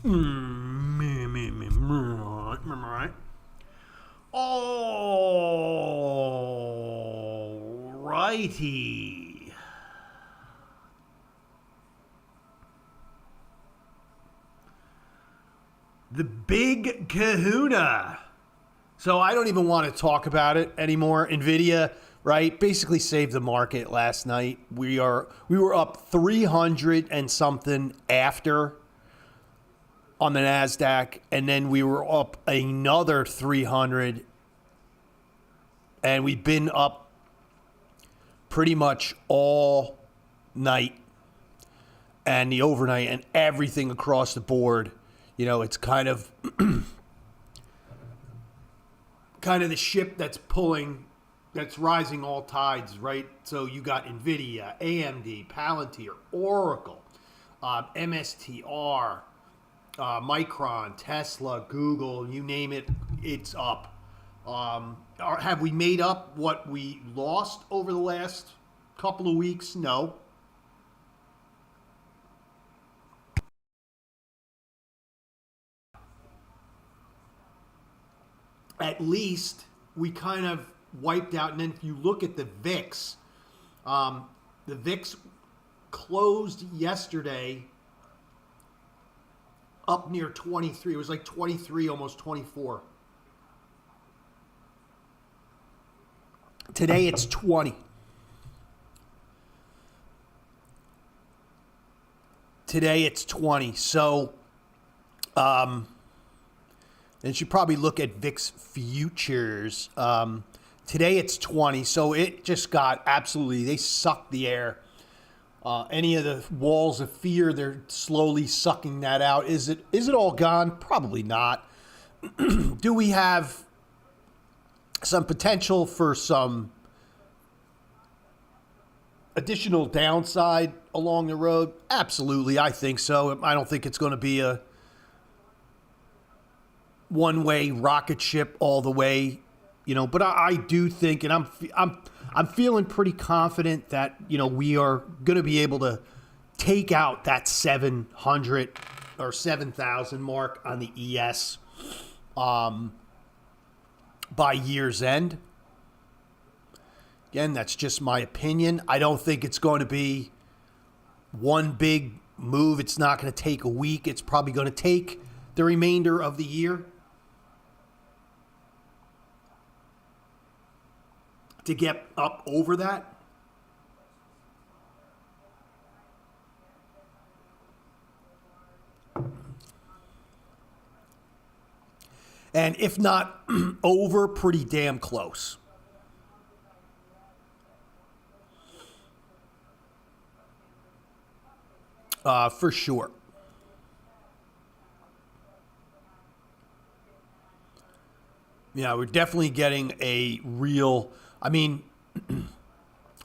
Right. All righty. The big kahuna. So I don't even want to talk about it anymore. Nvidia, right, basically saved the market last night. We were up 300 and something after on the Nasdaq, and then we were up another 300, and we've been up pretty much all night and the overnight and everything across the board. You know, it's kind of the ship that's rising all tides, right? So you got Nvidia, AMD, Palantir, Oracle, MSTR, Micron, Tesla, Google, you name it, it's up. Have we made up what we lost over the last couple of weeks? No. At least we kind of wiped out. And then if you look at the VIX, the VIX closed yesterday up near 23. It was like 23, almost 24. Today it's 20. Today it's 20. So, and you should probably look at VIX futures. Today it's 20. So it just got absolutely, they sucked the air. Any of the walls of fear, they're slowly sucking that out. Is it all gone? Probably not. Do we have some potential for some additional downside along the road? Absolutely, I think so. I don't think it's going to be a one-way rocket ship all the way, you know. But I do think, and I'm feeling pretty confident that, you know, we are going to be able to take out that 700 or 7,000 mark on the ES by year's end. Again, that's just my opinion. I don't think it's going to be one big move. It's not going to take a week. It's probably going to take the remainder of the year to get up over that. And if not over, pretty damn close. For sure. Yeah, we're definitely getting a real, I mean,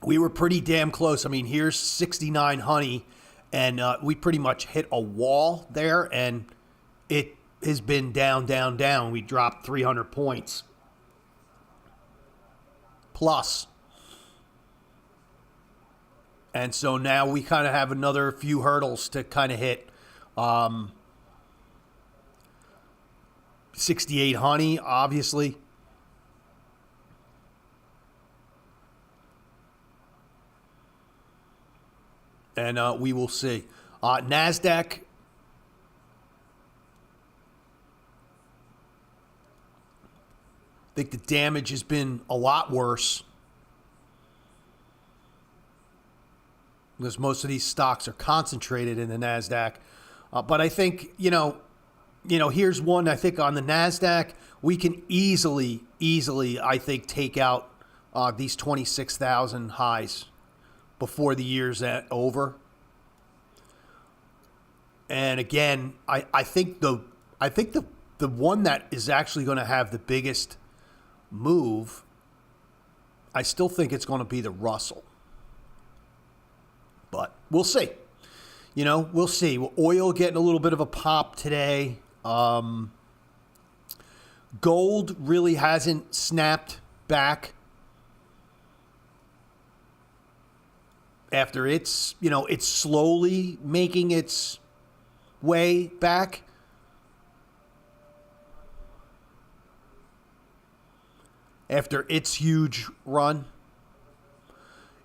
we were pretty damn close. I mean, here's 69 honey, and we pretty much hit a wall there, and it has been down, down, down. We dropped 300 points plus. And so now we kind of have another few hurdles to kind of hit. 68 honey, obviously. And we will see. NASDAQ. I think the damage has been a lot worse, because most of these stocks are concentrated in the NASDAQ. But I think, you know, here's one. I think on the NASDAQ, we can easily, I think, take out these 26,000 highs before the year's over. And again, I think the one that is actually going to have the biggest move, I still think it's going to be the Russell. But we'll see. You know, we'll see. Oil getting a little bit of a pop today. Gold really hasn't snapped back after it's slowly making its way back. after its huge run.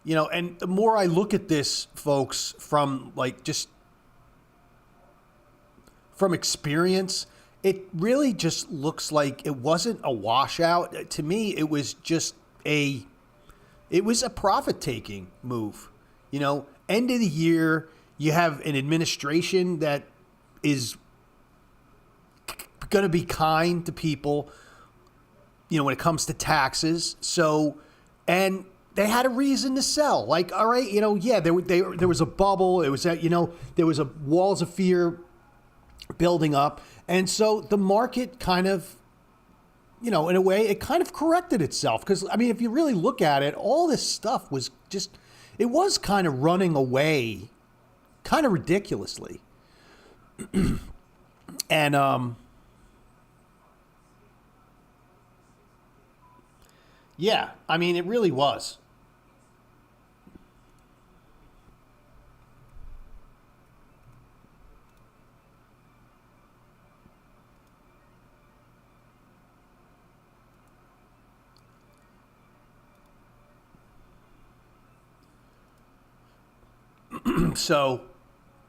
And the more I look at this, folks, from just from experience, it really just looks like it wasn't a washout. To me, it was just it was a profit-taking move. End of the year, you have an administration that is going to be kind to people, when it comes to taxes. So, and they had a reason to sell. All right, there was a bubble. It was that, there was a walls of fear building up. And so the market kind of, in a way, it kind of corrected itself. Because, if you really look at it, all this stuff was just, it was kind of running away kind of ridiculously. And, yeah, it really was. So,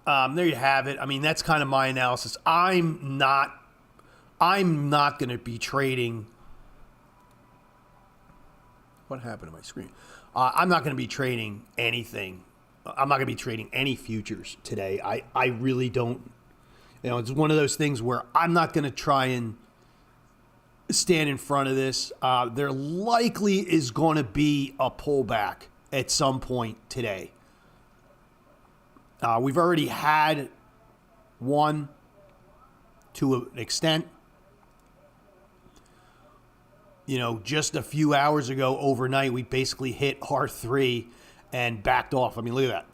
there you have it. That's kind of my analysis. I'm not going to be trading. What happened to my screen? I'm not going to be trading anything. I'm not going to be trading any futures today. I really don't. It's one of those things where I'm not going to try and stand in front of this. There likely is going to be a pullback at some point today. We've already had one to an extent. Just a few hours ago, overnight, we basically hit R3 and backed off. Look at that.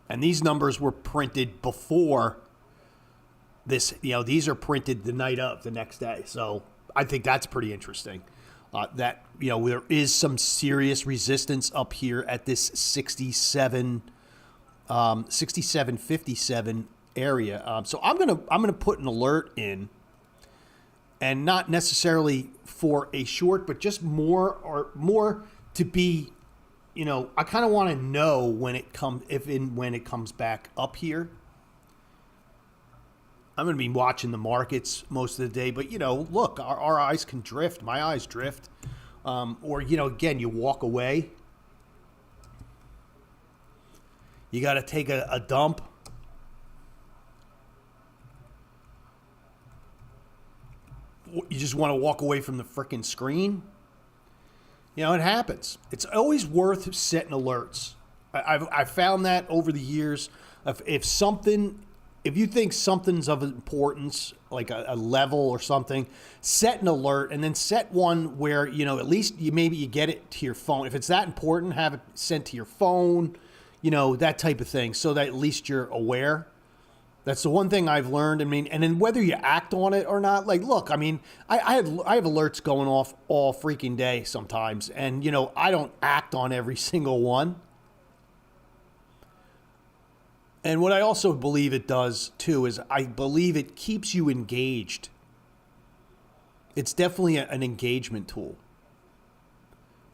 And these numbers were printed before this. These are printed the night of, the next day. So I think that's pretty interesting. That, there is some serious resistance up here at this 67.57 area. So I'm gonna put an alert in, and not necessarily for a short, but just more to be, I kind of want to know when it comes back up here. I'm going to be watching the markets most of the day, but look, our eyes can drift. My eyes drift, or again, you walk away. You got to take a dump. You just want to walk away from the frickin' screen. It happens. It's always worth setting alerts. I've found that over the years. If you think something's of importance, like a level or something, set an alert, and then set one where, at least you get it to your phone. If it's that important, have it sent to your phone, that type of thing, so that at least you're aware. That's the one thing I've learned. And then whether you act on it or not, look, I have alerts going off all freaking day sometimes, and, I don't act on every single one. And what I also believe it does, too, is I believe it keeps you engaged. It's definitely an engagement tool,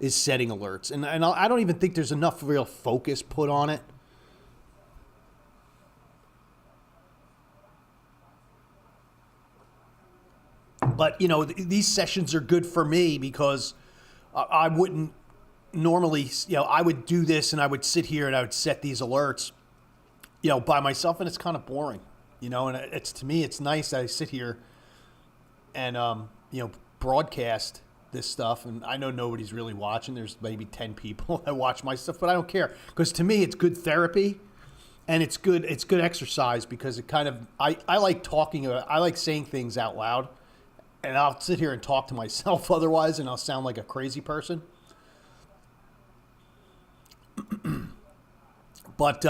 is setting alerts. And I don't even think there's enough real focus put on it. But, these sessions are good for me because I wouldn't normally, I would do this and I would sit here and I would set these alerts, by myself, and it's kind of boring, and to me, it's nice that I sit here and, broadcast this stuff. And I know nobody's really watching. There's maybe 10 people that watch my stuff, but I don't care, because to me, it's good therapy and it's good exercise, because it kind of, I like talking about, I like saying things out loud, and I'll sit here and talk to myself otherwise, and I'll sound like a crazy person. But,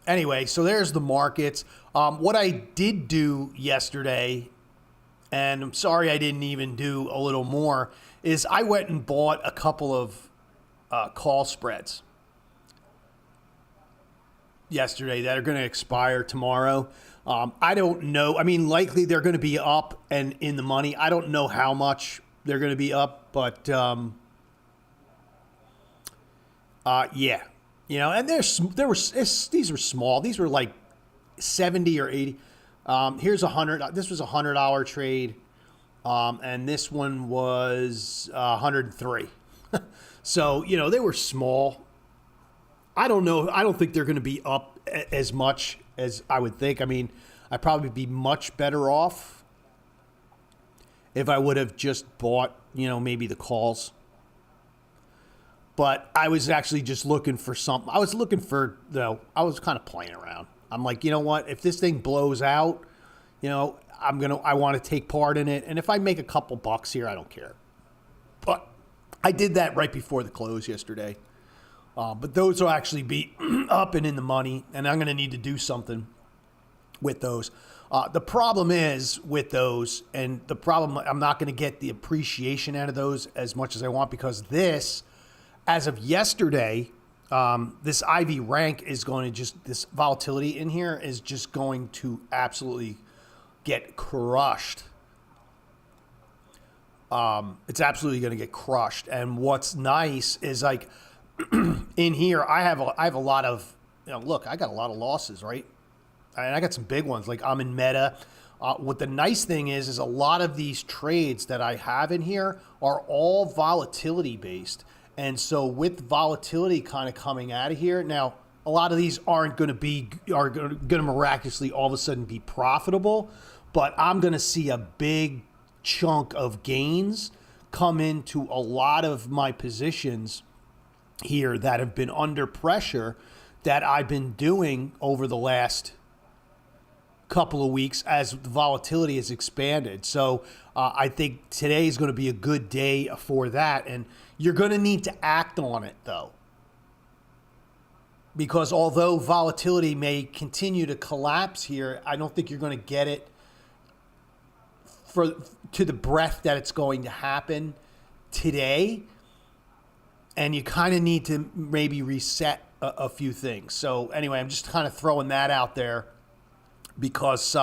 anyway, so there's the markets. What I did do yesterday, and I'm sorry I didn't even do a little more, is I went and bought a couple of call spreads. yesterday that are going to expire tomorrow. I don't know. I mean, likely they're going to be up and in the money. I don't know how much they're going to be up, but yeah, and these were small. These were like 70 or 80. Here's 100. This was $100 trade, and this one was 103. So they were small. I don't know. I don't think they're going to be up as much as I would think. I mean, I'd probably be much better off if I would have just bought, maybe the calls. But I was actually just looking for something. I was looking for, I was kind of playing around. I'm like, you know what? If this thing blows out, I want to take part in it. And if I make a couple bucks here, I don't care. But I did that right before the close yesterday. But those will actually be up and in the money, and I'm going to need to do something with those. The problem is with those, and the problem, I'm not going to get the appreciation out of those as much as I want, because this, as of yesterday, this IV rank is going to this volatility in here is just going to absolutely get crushed. It's absolutely going to get crushed. And what's nice is like in here, I have a lot of, look, I got a lot of losses, right? And I got some big ones. Like I'm in Meta. What the nice thing is a lot of these trades that I have in here are all volatility based. And so with volatility kind of coming out of here, now a lot of these are going to miraculously all of a sudden be profitable, but I'm going to see a big chunk of gains come into a lot of my positions here that have been under pressure that I've been doing over the last couple of weeks as the volatility has expanded. So I think today is going to be a good day for that. And you're going to need to act on it, though. Because although volatility may continue to collapse here, I don't think you're going to get it to the breadth that it's going to happen today. And you kind of need to maybe reset a few things. So anyway, I'm just kind of throwing that out there because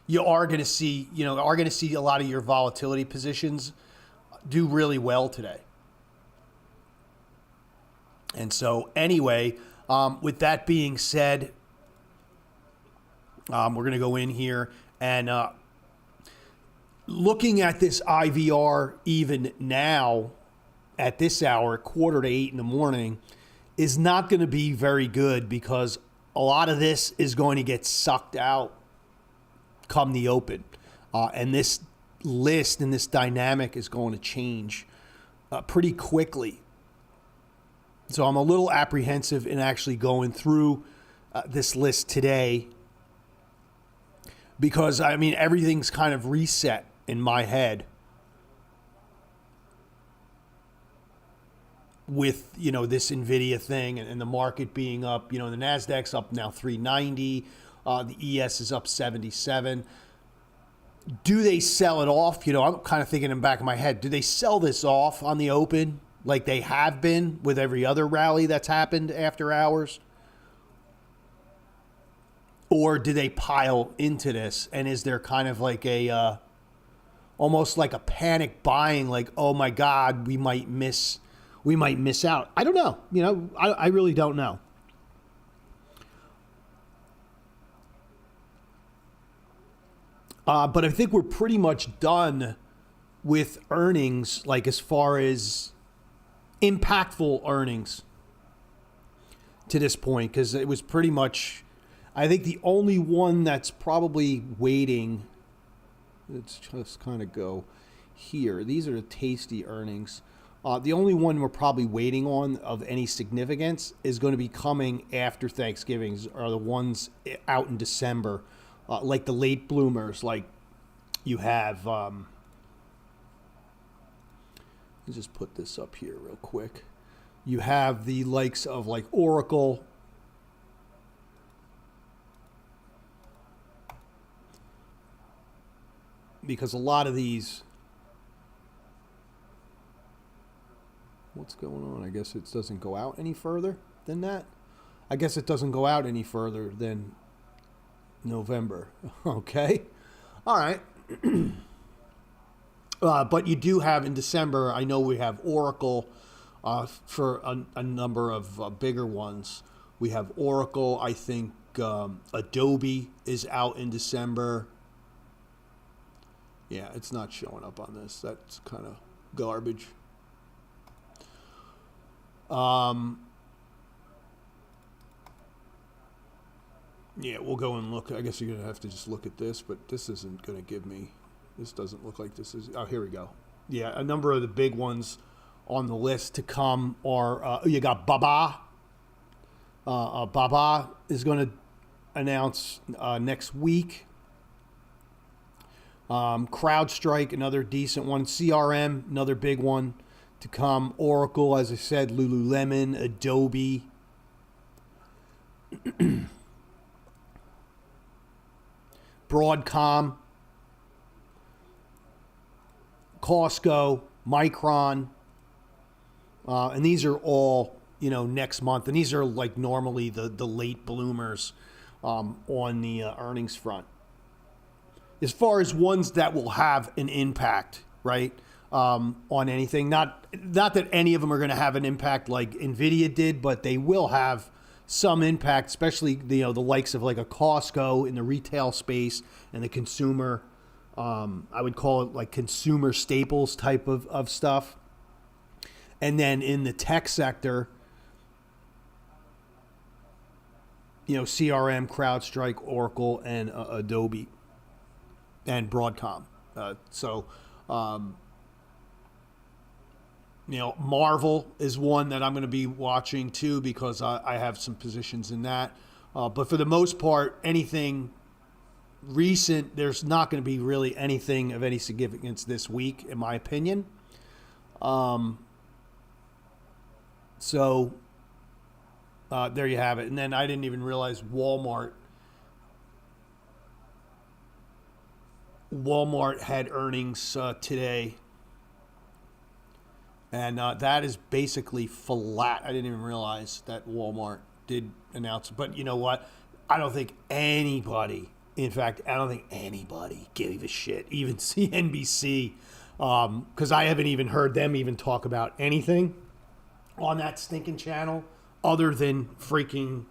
you are going to see, a lot of your volatility positions do really well today. And so anyway, with that being said, we're going to go in here and looking at this IVR even now at this hour, 7:45 in the morning, is not going to be very good because a lot of this is going to get sucked out come the open. And this list and this dynamic is going to change pretty quickly. So I'm a little apprehensive in actually going through this list today because, I mean, everything's kind of reset in my head with, this NVIDIA thing and the market being up. The NASDAQ's up now 390. The ES is up 77. Do they sell it off? I'm kind of thinking in the back of my head, do they sell this off on the open like they have been with every other rally that's happened after hours? Or do they pile into this? And is there kind of like almost like a panic buying, like, oh my God, we might miss out? I don't know. I really don't know. But I think we're pretty much done with earnings, like as far as impactful earnings to this point, because it was pretty much, I think the only one that's probably waiting, let's just kind of go here. These are the tasty earnings. The only one we're probably waiting on of any significance is going to be coming after Thanksgiving, are the ones out in December, like the late bloomers, like you have, let's just put this up here real quick. You have the likes of like Oracle, because a lot of these, what's going on? I guess it doesn't go out any further than that. I guess it doesn't go out any further than November. Okay. All right. But you do have in December, I know we have Oracle for a number of bigger ones. We have Oracle. I think Adobe is out in December. Yeah, it's not showing up on this. That's kind of garbage. Yeah, we'll go and look. I guess you're going to have to just look at this, but this isn't going to give me... This doesn't look like this is... Oh, here we go. Yeah, a number of the big ones on the list to come are... you got Baba. Baba is going to announce next week. CrowdStrike, another decent one. CRM, another big one to come. Oracle, as I said, Lululemon, Adobe. Broadcom, Costco, Micron, and these are all, next month. And these are like normally the late bloomers on the earnings front. As far as ones that will have an impact, right, on anything. Not that any of them are going to have an impact like NVIDIA did, but they will have some impact, especially the likes of like a Costco in the retail space and the consumer. I would call it like consumer staples type of stuff. And then in the tech sector, CRM, CrowdStrike, Oracle, and Adobe, and Broadcom. Marvel is one that I'm going to be watching too because I have some positions in that. But for the most part, anything recent, there's not going to be really anything of any significance this week, in my opinion. So there you have it. And then I didn't even realize Walmart had earnings today. And that is basically flat. I didn't even realize that Walmart did announce it. But you know what? I don't think anybody gave a shit. Even CNBC, because I haven't even heard them even talk about anything on that stinking channel other than than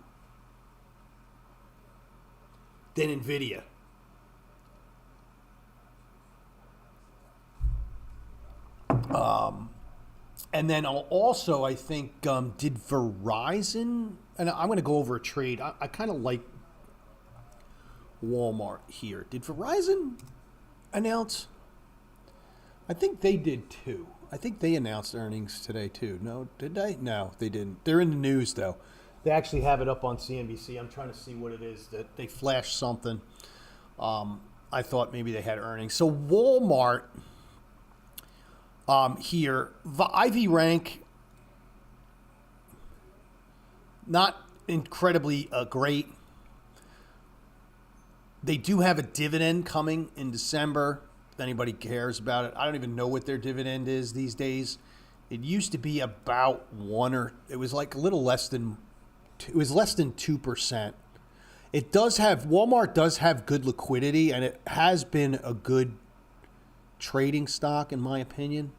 NVIDIA. And then also, I think, did Verizon, and I'm going to go over a trade. I kind of like Walmart here. Did Verizon announce? I think they did too. I think they announced earnings today too. No, did they? No, they didn't. They're in the news though. They actually have it up on CNBC. I'm trying to see what it is that they flashed something. I thought maybe they had earnings. So Walmart... here, Ivy rank, not incredibly great. They do have a dividend coming in December, if anybody cares about it. I don't even know what their dividend is these days. It used to be about it was like a little less than, it was less than 2%. Walmart does have good liquidity, and it has been a good trading stock, in my opinion.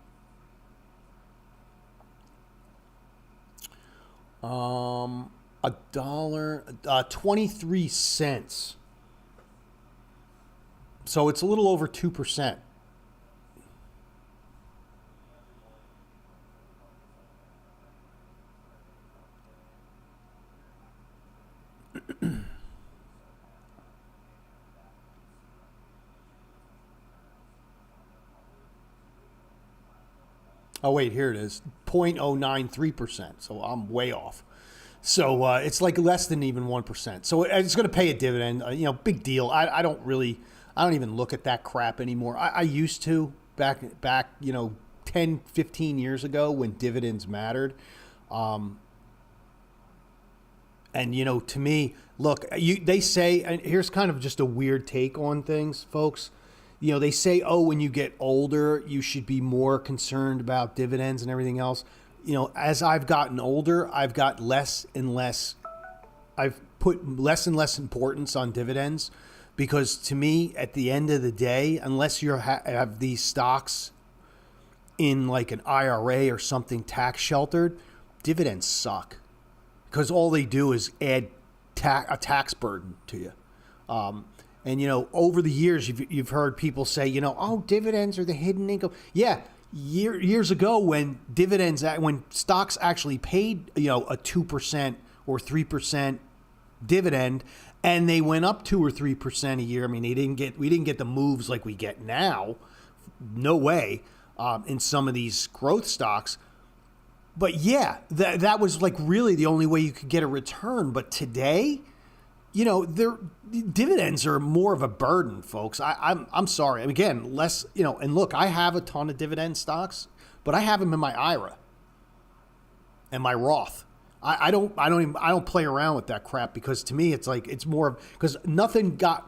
$1.23. So it's a little over 2%. Oh, wait, here it is, 0.093%. So I'm way off. So it's like less than even 1%. So it's going to pay a dividend. Big deal. I don't even look at that crap anymore. I used to back 10, 15 years ago when dividends mattered. And, to me, look, they say, and here's kind of just a weird take on things, folks. They say, when you get older, you should be more concerned about dividends and everything else. As I've gotten older, I've got less and less I've put less and less importance on dividends because to me, at the end of the day, unless you have these stocks in like an IRA or something tax sheltered, dividends suck because all they do is add a tax burden to you. And, over the years, you've heard people say, oh, dividends are the hidden income. Yeah, years ago when when stocks actually paid, a 2% or 3% dividend, and they went up 2 or 3% a year. I mean, we didn't get the moves like we get now. No way, in some of these growth stocks. But yeah, that was like really the only way you could get a return. But today, their dividends are more of a burden, folks. I'm sorry. Again, less, and look, I have a ton of dividend stocks, but I have them in my IRA and my Roth. I don't play around with that crap because to me it's like it's more because nothing got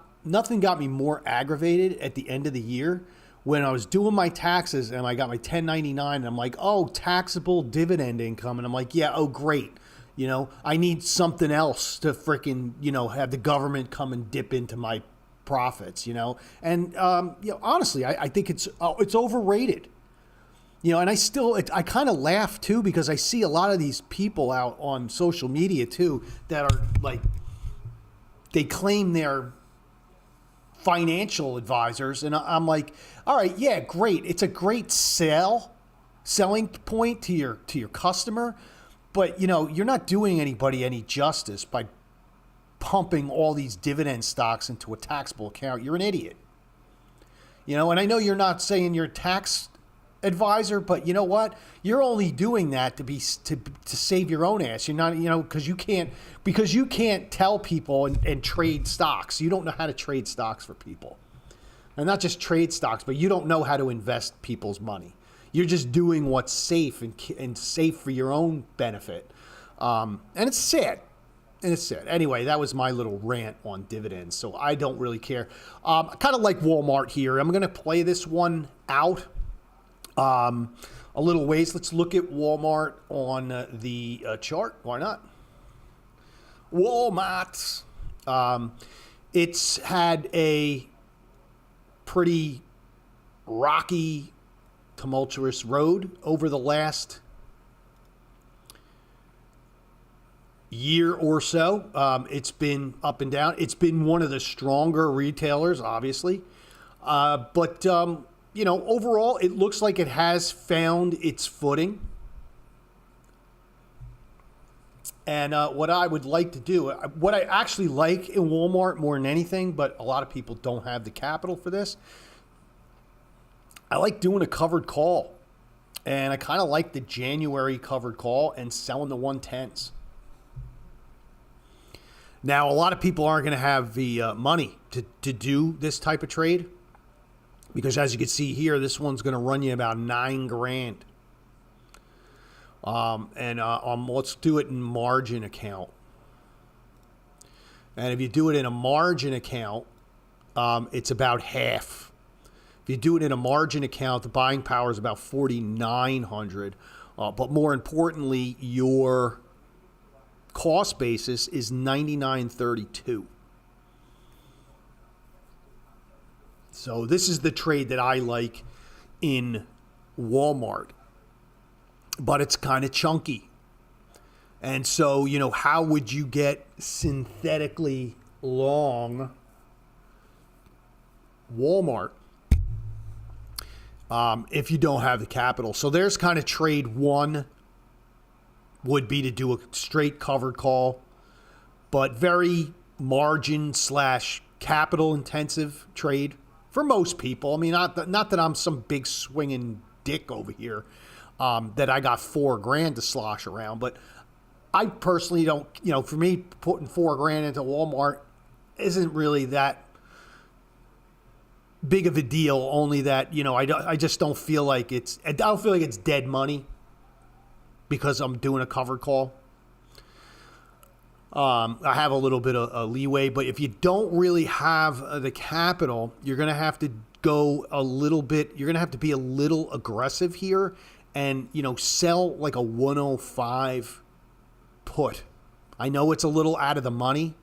me more aggravated at the end of the year when I was doing my taxes and I got my 1099 and I'm like, oh, taxable dividend income, and I'm like, yeah, oh great. I need something else to freaking, have the government come and dip into my profits, And, honestly, I think it's overrated. And I kind of laugh too because I see a lot of these people out on social media too that are like, they claim they're financial advisors. And I'm like, all right, yeah, great. It's a great selling point to your customer. But, you're not doing anybody any justice by pumping all these dividend stocks into a taxable account. You're an idiot. And I know you're not saying you're a tax advisor, but you know what? You're only doing that to save your own ass. You're not, because you can't tell people and trade stocks. You don't know how to trade stocks for people. And not just trade stocks, but you don't know how to invest people's money. You're just doing what's safe and safe for your own benefit. And it's sad. Anyway, that was my little rant on dividends. So I don't really care. I kind of like Walmart here. I'm going to play this one out a little ways. Let's look at Walmart on the chart. Why not? Walmart. It's had a pretty rocky, tumultuous road over the last year or so. It's been up and down. It's been one of the stronger retailers, obviously. But overall, it looks like it has found its footing. And what I would like to do, what I actually like in Walmart more than anything, but a lot of people don't have the capital for this, I like doing a covered call. And I kind of like the January covered call and selling the 110s. Now, a lot of people aren't going to have the money to do this type of trade because, as you can see here, this one's going to run you about $9,000. Let's do it in margin account. And if you do it in a margin account, it's about half. If you do it in a margin account, the buying power is about $4,900. But more importantly, your cost basis is $99.32. So this is the trade that I like in Walmart. But it's kind of chunky. And so, how would you get synthetically long Walmart if you don't have the capital? So there's kind of trade one would be to do a straight covered call, but very margin / capital intensive trade for most people. I mean, not that I'm some big swinging dick over here. That I got $4,000 to slosh around, but I personally don't, for me, putting $4,000 into Walmart isn't really that big of a deal. Only that, I just don't feel like it's dead money because I'm doing a covered call. I have a little bit of leeway, but if you don't really have the capital, you're going to have to go a little bit, you're going to have to be a little aggressive here. And, sell like a 105 put I know it's a little out of the money,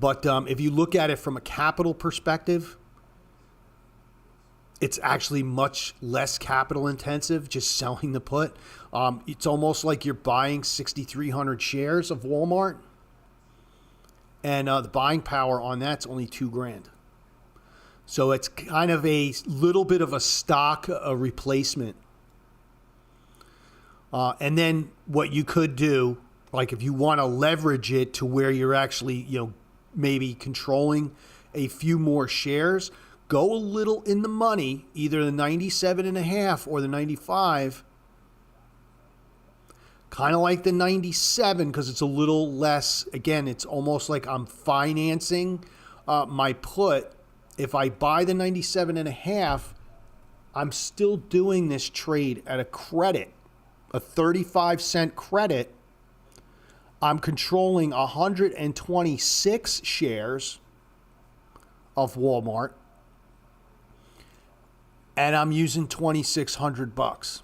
but if you look at it from a capital perspective, it's actually much less capital intensive just selling the put. It's almost like you're buying 6,300 shares of Walmart, and the buying power on that's only $2,000. So it's kind of a little bit of a stock replacement. And then what you could do, like if you want to leverage it to where you're actually, maybe controlling a few more shares, go a little in the money, either the 97.5 or the 95. Kind of like the 97 because it's a little less. Again, it's almost like I'm financing my put. If I buy the 97.5, I'm still doing this trade at a credit, a 35-cent credit. I'm controlling 126 shares of Walmart, and I'm using $2,600.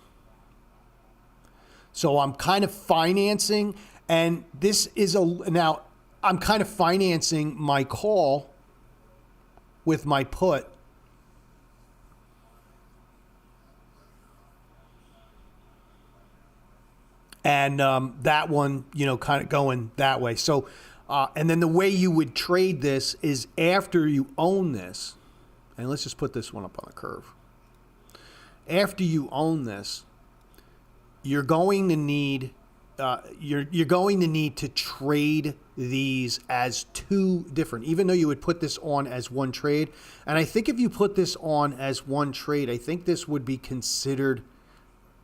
So I'm kind of financing, and this is now I'm kind of financing my call with my put. And that one, kind of going that way. So, and then the way you would trade this is after you own this, and let's just put this one up on the curve. After you own this, you're going to need you're going to need to trade these as two different, even though you would put this on as one trade. And I think if you put this on as one trade, I think this would be considered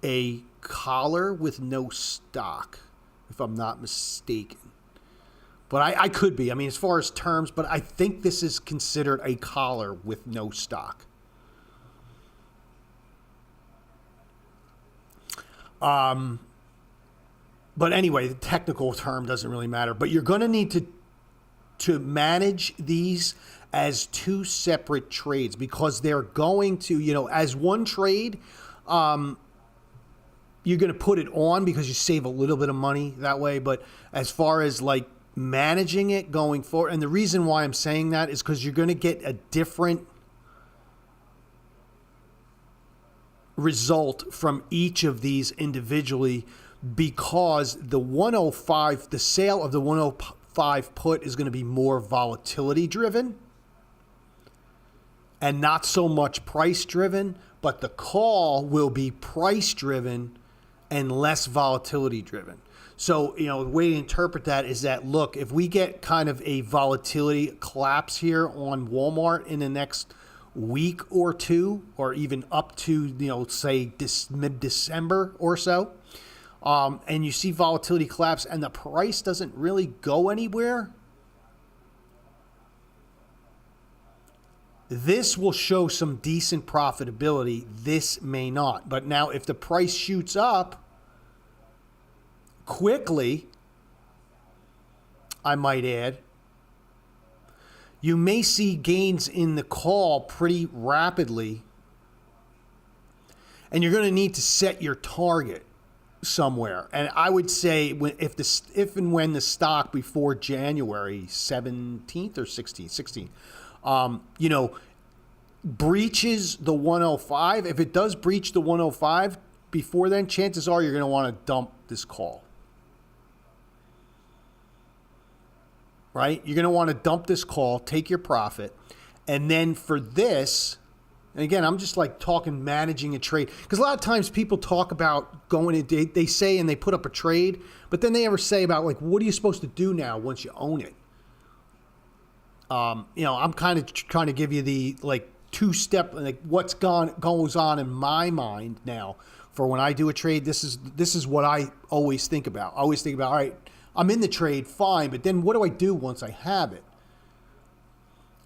a collar with no stock, if I'm not mistaken. But I could be. I mean, as far as terms, but I think this is considered a collar with no stock. But anyway, the technical term doesn't really matter. But you're going to need to manage these as two separate trades because they're going to, as one trade, you're going to put it on because you save a little bit of money that way. But as far as like managing it going forward, and the reason why I'm saying that is because you're going to get a different result from each of these individually because the 105, the sale of the 105 put is going to be more volatility driven and not so much price driven, but the call will be price driven and less volatility driven. So, the way to interpret that is that, look, if we get kind of a volatility collapse here on Walmart in the next week or two, or even up to, say mid-December or so, and you see volatility collapse and the price doesn't really go anywhere, this will show some decent profitability. This may not. But now if the price shoots up quickly, I might add, you may see gains in the call pretty rapidly. And you're going to need to set your target somewhere. And I would say if and when the stock before January 17th or 16th, breaches the 105, if it does breach the 105 before then, chances are you're going to want to dump this call. Right? You're going to want to dump this call, take your profit, and then for this, and again, I'm just like talking managing a trade. Because a lot of times people talk about going in, they say and they put up a trade, but then they ever say about like, what are you supposed to do now once you own it? I'm kind of trying to give you the like two-step, like what's goes on in my mind now for when I do a trade. This is what I always think about. I always think about, all right, I'm in the trade, fine, but then what do I do once I have it?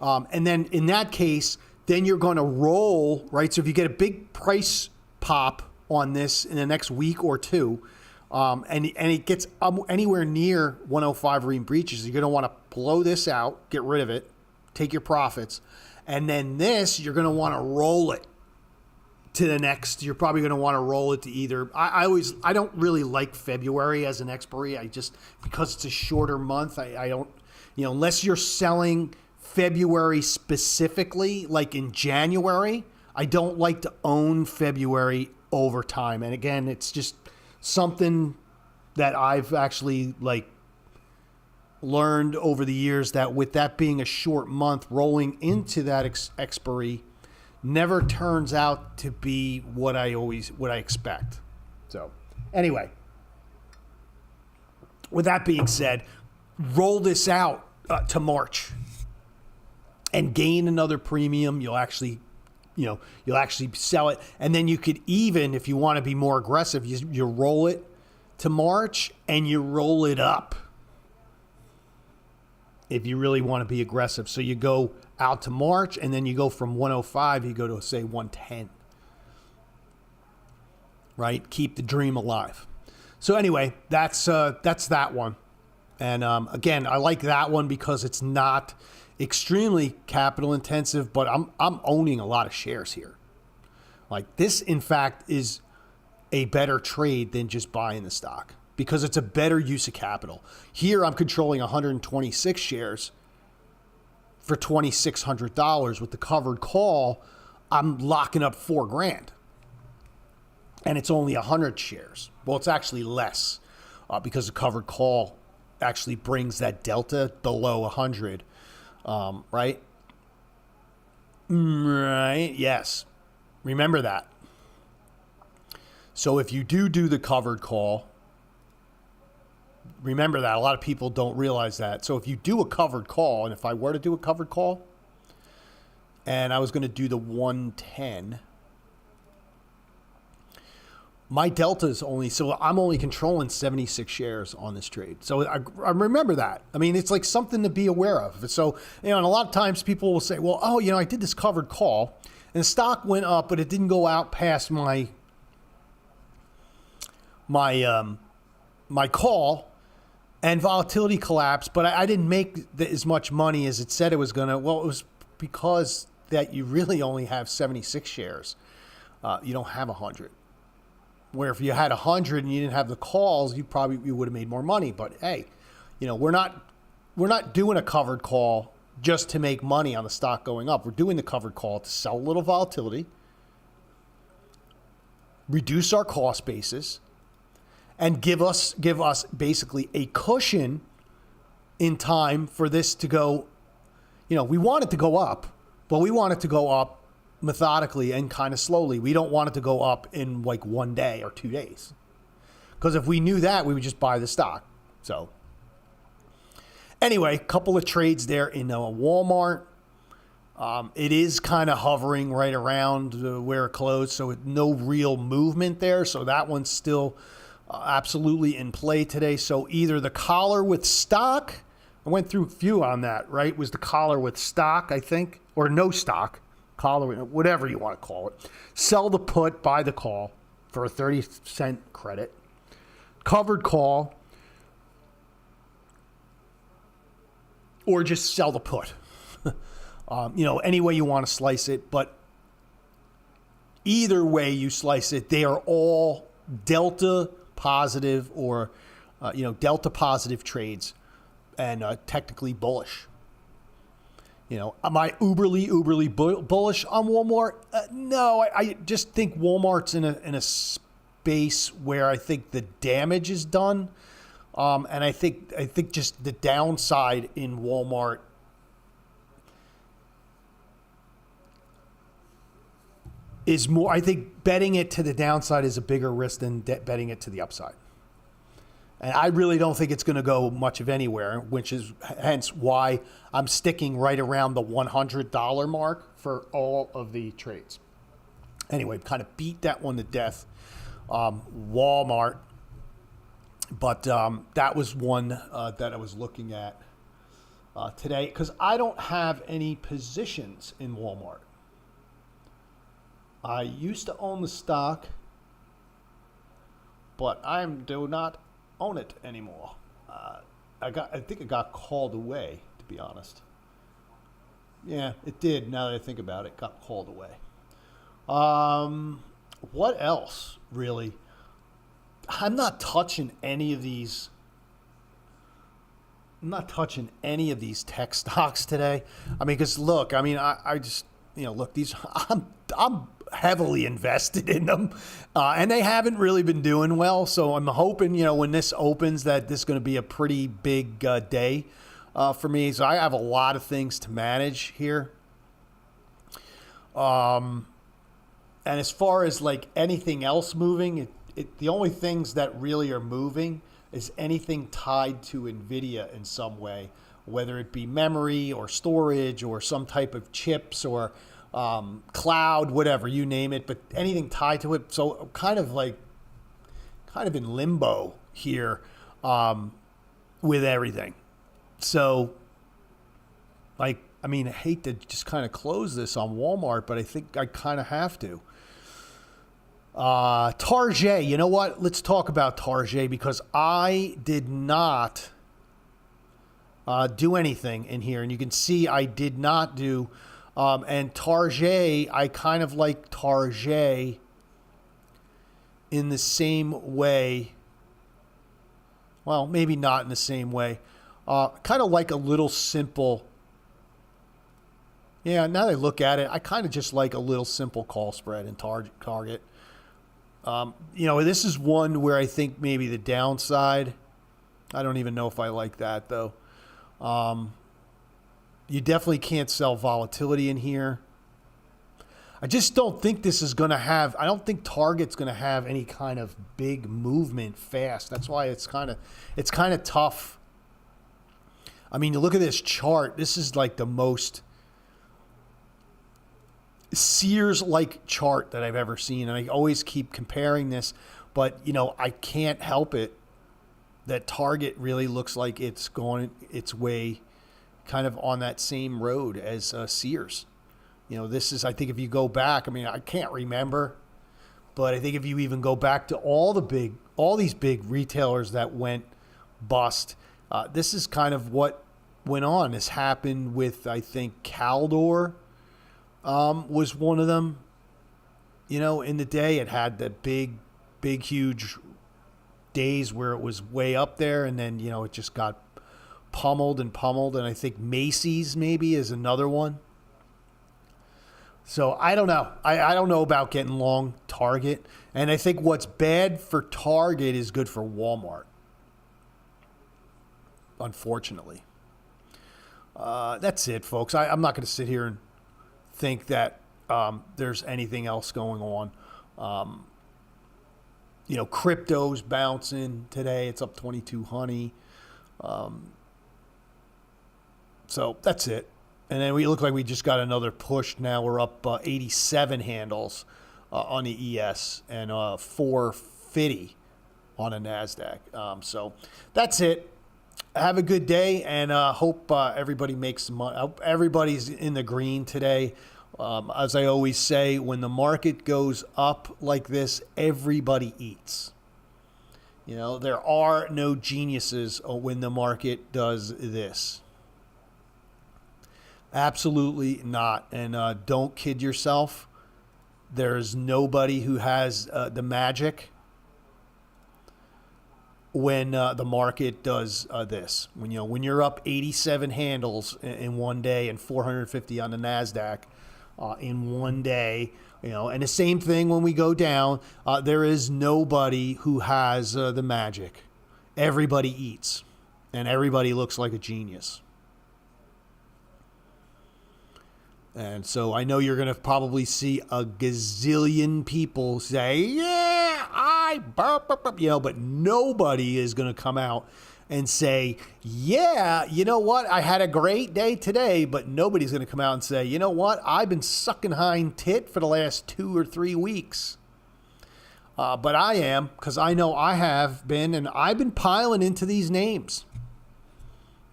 And then in that case, then you're going to roll, right? So if you get a big price pop on this in the next week or two, and it gets anywhere near 105 or even breaches, you're going to want to blow this out, get rid of it, take your profits, and then this, you're going to want to roll it to the next. You're probably going to want to roll it to either. I don't really like February as an expiry. Because it's a shorter month, I don't, unless you're selling February specifically, like in January, I don't like to own February over time. And again, it's just something that I've actually learned over the years, that with that being a short month, rolling into that expiry never turns out to be what I expect. So anyway, with that being said, roll this out to March and gain another premium. You'll actually sell it. And then you could even, if you want to be more aggressive, you roll it to March and you roll it up if you really want to be aggressive. So you go out to March, and then you go from 105, you go to, say, 110. Right? Keep the dream alive. So anyway, that's that one. And again, I like that one because it's not extremely capital intensive, but I'm owning a lot of shares here. Like, this, in fact, is a better trade than just buying the stock, because it's a better use of capital. Here, I'm controlling 126 shares for $2,600. With the covered call, I'm locking up $4,000, and it's only 100 shares. Well, it's actually less because the covered call actually brings that delta below 100. Right? Right. Yes. Remember that. So if you do the covered call, remember that. A lot of people don't realize that. So if you do a covered call, and if I were to do a covered call, and I was going to do the 110, my delta is I'm only controlling 76 shares on this trade. So I remember that. I mean, it's like something to be aware of. So, and a lot of times people will say, well, I did this covered call and the stock went up, but it didn't go out past my call, and volatility collapsed, but I didn't make as much money as it said it was going to. Well, it was because that you really only have 76 shares. You don't have 100. Where if you had 100 and you didn't have the calls, you would have made more money. But hey, we're not doing a covered call just to make money on the stock going up. We're doing the covered call to sell a little volatility, reduce our cost basis, and give us basically a cushion in time for this to go. We want it to go up, but we want it to go up methodically and kind of slowly. We don't want it to go up in like 1 day or 2 days, because if we knew that, we would just buy the stock. So anyway, a couple of trades there in Walmart. It is kind of hovering right around where it closed, so no real movement there. So that one's still absolutely in play today. So either the collar with stock, I went through a few on that, right? Was the collar with stock, I think, or no stock, collar, whatever you want to call it. Sell the put, buy the call for a 30-cent credit. Covered call, or just sell the put. Any way you want to slice it, but either way you slice it, they are all delta positive or, delta positive trades, and technically bullish. Am I uberly bullish on Walmart? No, I just think Walmart's in a space where I think the damage is done, and I think just the downside in Walmart is more. I think betting it to the downside is a bigger risk than betting it to the upside. And I really don't think it's going to go much of anywhere, which is hence why I'm sticking right around the $100 mark for all of the trades. Anyway, kind of beat that one to death, Walmart. But that was one that I was looking at today, because I don't have any positions in Walmart. I used to own the stock, but I do not own it anymore. I think it got called away, to be honest. Yeah, it did. Now that I think about it, got called away. what else, really? I'm not touching any of these. I'm not touching any of these tech stocks today. I mean, because look, I mean, I just, look, these, I'm heavily invested in them, and they haven't really been doing well. So I'm hoping, when this opens, that this is going to be a pretty big day for me. So I have a lot of things to manage here. And as far as like anything else moving, the only things that really are moving is anything tied to NVIDIA in some way, whether it be memory or storage or some type of chips or cloud, whatever, you name it, but anything tied to it. So kind of in limbo here with everything. So I hate to just kind of close this on Walmart, but I think I kind of have to. Target, you know what? Let's talk about Target because I did not do anything in here. And you can see I did not do. And Target, I kind of like Target in the same way. Well, maybe not in the same way. Kind of like a little simple. Yeah, now that I look at it, I kind of just like a little simple call spread in Target. This is one where I think maybe the downside, I don't even know if I like that though. You definitely can't sell volatility in here. I just don't think this is going to have, I don't think Target's going to have any kind of big movement fast. That's why it's kind of tough. I mean, you look at this chart, this is like the most Sears-like chart that I've ever seen, and I always keep comparing this, but I can't help it that Target really looks like it's going its way kind of on that same road as Sears. This is, I think if you go back, I can't remember, but I think if you even go back to all these big retailers that went bust, this is kind of what went on. This happened with, I think, Caldor was one of them. In the day, it had the big, huge days where it was way up there, and then, it just got pummeled. And I think Macy's maybe is another one. So I don't know. I don't know about getting long Target. And I think what's bad for Target is good for Walmart, unfortunately. That's it, folks. I'm not going to sit here and think that there's anything else going on. Crypto's bouncing today. It's up 2200. So that's it. And then we look like we just got another push. Now we're up 87 handles on the ES and 450 on a NASDAQ. So that's it. Have a good day, and hope everybody makes some money. Hope everybody's in the green today. As I always say, when the market goes up like this, everybody eats. There are no geniuses when the market does this. Absolutely not. And don't kid yourself. There's nobody who has the magic when the market does this. When you're up 87 handles in one day and 450 on the NASDAQ in one day, and the same thing when we go down, there is nobody who has the magic. Everybody eats, and everybody looks like a genius. And so I know you're going to probably see a gazillion people say, yeah, but nobody is going to come out and say, yeah, you know what? I had a great day today, but nobody's going to come out and say, you know what? I've been sucking hind tit for the last 2 or 3 weeks. But I am, because I know I have been, and I've been piling into these names.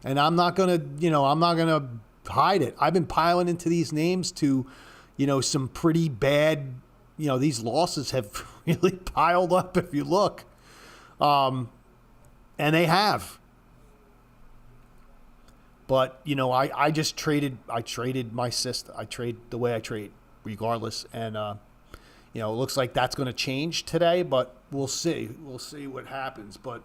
And I'm not going to hide it. I've been piling into these names to, some pretty bad, these losses have really piled up if you look. And they have. But, I traded my system. I trade the way I trade regardless. And, It looks like that's going to change today, but we'll see. We'll see what happens. But,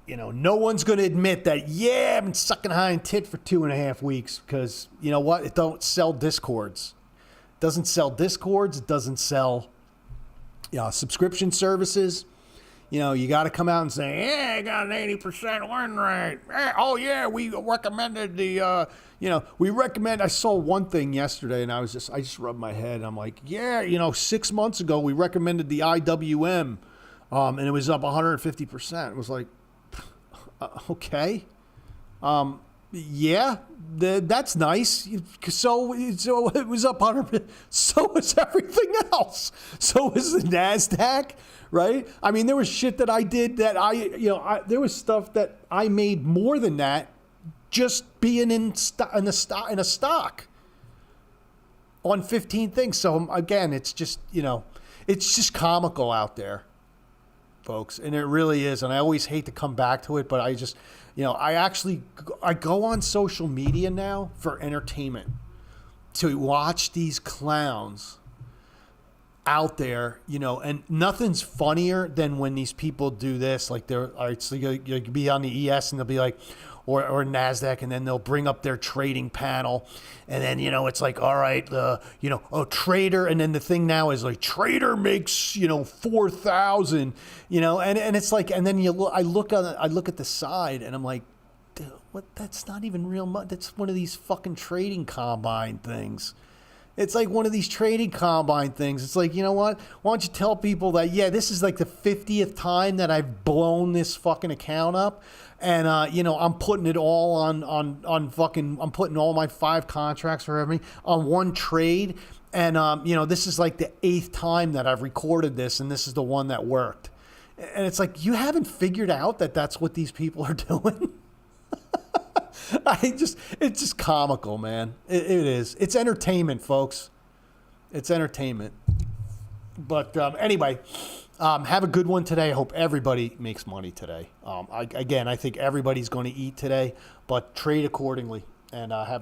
no one's going to admit that, I've been sucking high and tit for 2.5 weeks because, you know what? It don't sell Discords. It doesn't sell Discords. It doesn't sell subscription services. You got to come out and say, I got an 80% win rate. We recommended I saw one thing yesterday and I just rubbed my head. I'm like, 6 months ago we recommended the IWM and it was up 150%. It was like, okay. That's nice. So it was up 100%. So was everything else. So was the NASDAQ, right? I mean, there was shit that I did that there was stuff that I made more than that just being in a stock on 15 things. So again, it's just, it's just comical out there, folks. And it really is. And I always hate to come back to it, but I just, I go on social media now for entertainment to watch these clowns out there, and nothing's funnier than when these people do this. Like so you be on the ES and they'll be like, or NASDAQ, and then they'll bring up their trading panel. And then, it's like, all right, a trader. And then the thing now is like, trader makes, 4,000, and it's like, and then I look at the side and I'm like, dude, what? That's not even real money. That's one of these fucking trading combine things. It's like one of these trading combine things. It's like, you know what? Why don't you tell people that, this is like the 50th time that I've blown this fucking account up. And, I'm putting it all on fucking, I'm putting all my 5 contracts or everything on one trade. And, this is like the 8th time that I've recorded this, and this is the one that worked. And it's like, you haven't figured out that that's what these people are doing? It's just comical, man. It is. It's entertainment, folks. It's entertainment. But anyway, have a good one today. I hope everybody makes money today. I think everybody's going to eat today, but trade accordingly. And have a